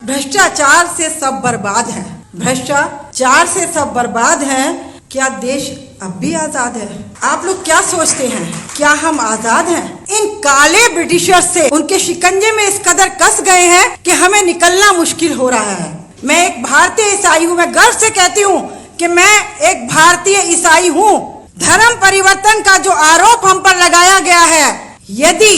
भ्रष्टाचार से सब बर्बाद है, भ्रष्टाचार से सब बर्बाद है। क्या देश अब भी आजाद है? आप लोग क्या सोचते हैं, क्या हम आजाद हैं? इन काले ब्रिटिशर्स से उनके शिकंजे में इस कदर कस गए हैं कि हमें निकलना मुश्किल हो रहा है। मैं एक भारतीय ईसाई हूँ, मैं गर्व से कहती हूँ कि मैं एक भारतीय ईसाई हूँ। धर्म परिवर्तन का जो आरोप हम पर लगाया गया है, यदि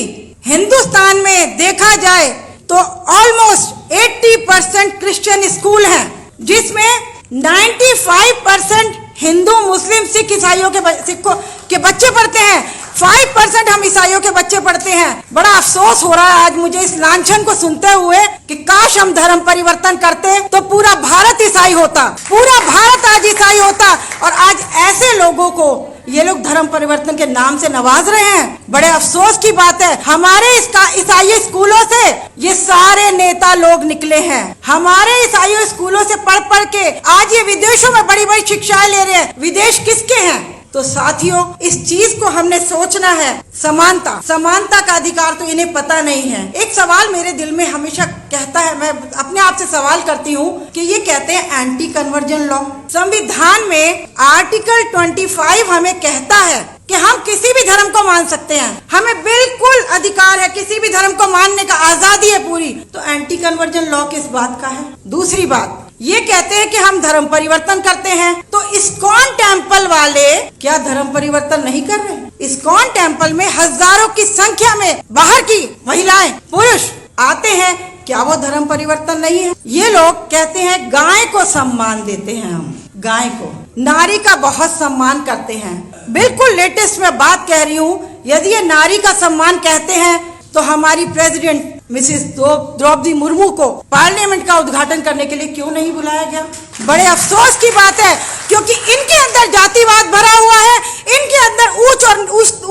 हिंदुस्तान में देखा जाए तो ऑलमोस्ट 80% क्रिश्चियन स्कूल हैं, जिसमें 95% हिंदू मुस्लिम सिख ईसाइयों के बच्चे पढ़ते हैं। 5% हम ईसाइयों के बच्चे पढ़ते हैं। बड़ा अफसोस हो रहा है आज मुझे इस लांछन को सुनते हुए कि काश हम धर्म परिवर्तन करते तो पूरा भारत ईसाई होता, पूरा भारत आज ईसाई होता। और आज ऐसे लोगों को ये लोग धर्म परिवर्तन के नाम से नवाज रहे हैं। बड़े अफसोस की बात है, हमारे ईसाई स्कूलों से ये सारे नेता लोग निकले हैं। हमारे ईसाई स्कूलों से पढ़ पढ़ के आज ये विदेशों में बड़ी बड़ी शिक्षाएं ले रहे हैं। विदेश किसके हैं? तो साथियों, इस चीज को हमने सोचना है। समानता का अधिकार तो इन्हें पता नहीं है। एक सवाल मेरे दिल में हमेशा कहता है, मैं अपने आप से सवाल करती हूँ कि ये कहते हैं एंटी कन्वर्जन लॉ। संविधान में आर्टिकल 25 हमें कहता है कि हम किसी भी धर्म को मान सकते हैं, हमें बिल्कुल अधिकार है, किसी भी धर्म को मानने का आजादी है पूरी। तो एंटी कन्वर्जन लॉ किस बात का है? दूसरी बात, ये कहते हैं कि हम धर्म परिवर्तन करते हैं, तो इस्कॉन टेम्पल वाले क्या धर्म परिवर्तन नहीं कर रहे? इस्कॉन टेम्पल में हजारों की संख्या में बाहर की महिलाएं पुरुष आते हैं, क्या वो धर्म परिवर्तन नहीं है? ये लोग कहते हैं गाय को सम्मान देते हैं, हम गाय को, नारी का बहुत सम्मान करते हैं। बिल्कुल लेटेस्ट में बात कह रही हूँ, यदि ये नारी का सम्मान कहते हैं तो हमारी प्रेसिडेंट मिसेस द्रौपदी मुर्मू को पार्लियामेंट का उद्घाटन करने के लिए क्यों नहीं बुलाया गया? बड़े अफसोस की बात है, क्योंकि इनके अंदर जातिवाद भरा हुआ है, इनके अंदर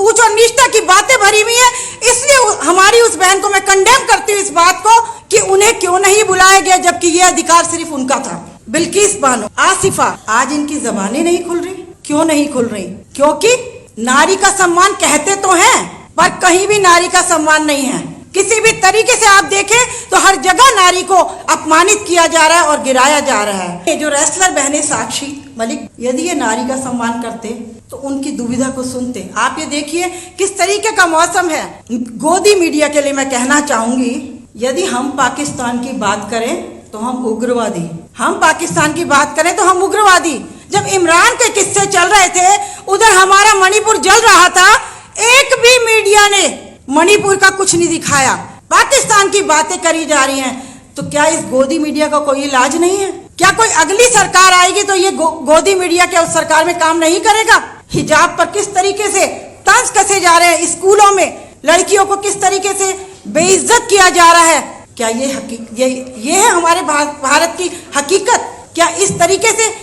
ऊंच और नीचता की बातें भरी हुई है। इसलिए हमारी उस बहन को मैं कंडेम करती हूँ इस बात को कि उन्हें क्यों नहीं बुलाया गया, जबकि ये अधिकार सिर्फ उनका था। बिल्किस बानो, आसिफा, आज इनकी जबानें नहीं खुल रही। क्यों नहीं खुल रही? क्योंकि नारी का सम्मान कहते तो हैं, पर कहीं भी नारी का सम्मान नहीं है। किसी भी तरीके से आप देखें तो हर जगह नारी को अपमानित किया जा रहा है और गिराया जा रहा है। ये जो रेसलर बहने साक्षी मलिक, यदि ये नारी का सम्मान करते तो उनकी दुविधा को सुनते। आप ये देखिए किस तरीके का मौसम है। गोदी मीडिया के लिए मैं कहना चाहूंगी, यदि हम पाकिस्तान की बात करें तो हम उग्रवादी, हम पाकिस्तान की बात करें तो हम उग्रवादी। जब इमरान के किस्से चल रहे थे, उधर हमारा मणिपुर जल रहा था, एक भी मीडिया ने मणिपुर का कुछ नहीं दिखाया। पाकिस्तान की बातें करी जा रही हैं। तो क्या इस गोदी मीडिया का कोई इलाज नहीं है? क्या कोई अगली सरकार आएगी तो ये गोदी मीडिया क्या उस सरकार में काम नहीं करेगा? हिजाब पर किस तरीके से तंज कसे जा रहे हैं, स्कूलों में लड़कियों को किस तरीके से बेइज्जत किया जा रहा है, क्या ये है हमारे भारत की हकीकत? क्या इस तरीके से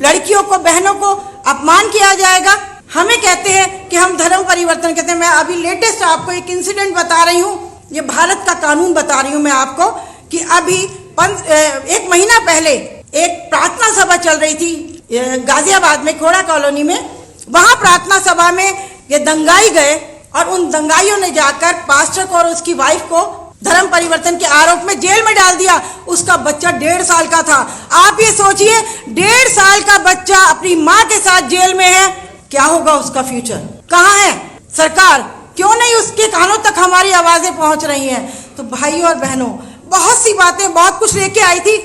लड़कियों को, बहनों को अपमान किया जाएगा? हमें कहते हैं कि हम धर्म परिवर्तन कहते हैं। मैं अभी लेटेस्ट आपको एक इंसिडेंट बता रही हूँ, ये भारत का कानून बता रही हूँ मैं आपको, कि अभी 1 महीना पहले एक प्रार्थना सभा चल रही थी गाजियाबाद में, खोड़ा कॉलोनी में। वहां प्रार्थना सभा में ये दंगाई गए और उन दंगाइयों ने जाकर पास्टर को और उसकी वाइफ को धर्म परिवर्तन के आरोप में जेल में डाल दिया। उसका बच्चा 1.5 साल का था। आप ये सोचिए, 1.5 साल का बच्चा अपनी माँ के साथ जेल में है, क्या होगा उसका फ्यूचर? कहाँ है सरकार? क्यों नहीं उसके कानों तक हमारी आवाजें पहुंच रही हैं? तो भाई और बहनों, बहुत सी बातें, बहुत कुछ लेके आई थी,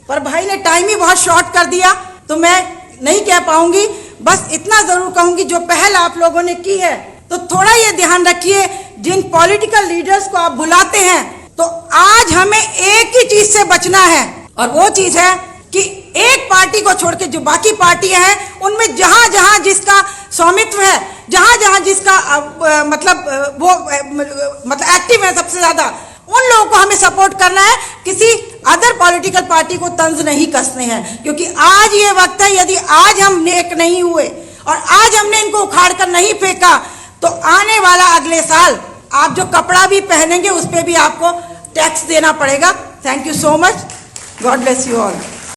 पर भाई ने टाइम ही बहुत शॉर्ट कर दिया, तो मैं नहीं कह पाऊंगी। बस इतना जरूर कहूंगी, जो पहल आप लोगों ने की है, तो थोड़ा ये ध्यान रखिए, जिन पॉलिटिकल लीडर्स को आप बुलाते हैं, तो आज हमें एक ही चीज से बचना है, और वो चीज है कि एक पार्टी को छोड़ के जो बाकी पार्टियां हैं, उनमें जहां जहां जिसका स्वामित्व है, जहां जहां जिसका मतलब एक्टिव है सबसे ज्यादा, उन लोगों को हमें सपोर्ट करना है। किसी अदर पॉलिटिकल पार्टी को तंज नहीं कसने हैं, क्योंकि आज ये वक्त है, यदि आज हम नेक नहीं हुए और आज हमने इनको उखाड़ कर नहीं फेंका, तो आने वाला अगले साल आप जो कपड़ा भी पहनेंगे उस पर भी आपको टैक्स देना पड़ेगा। Thank you so much. God bless you all.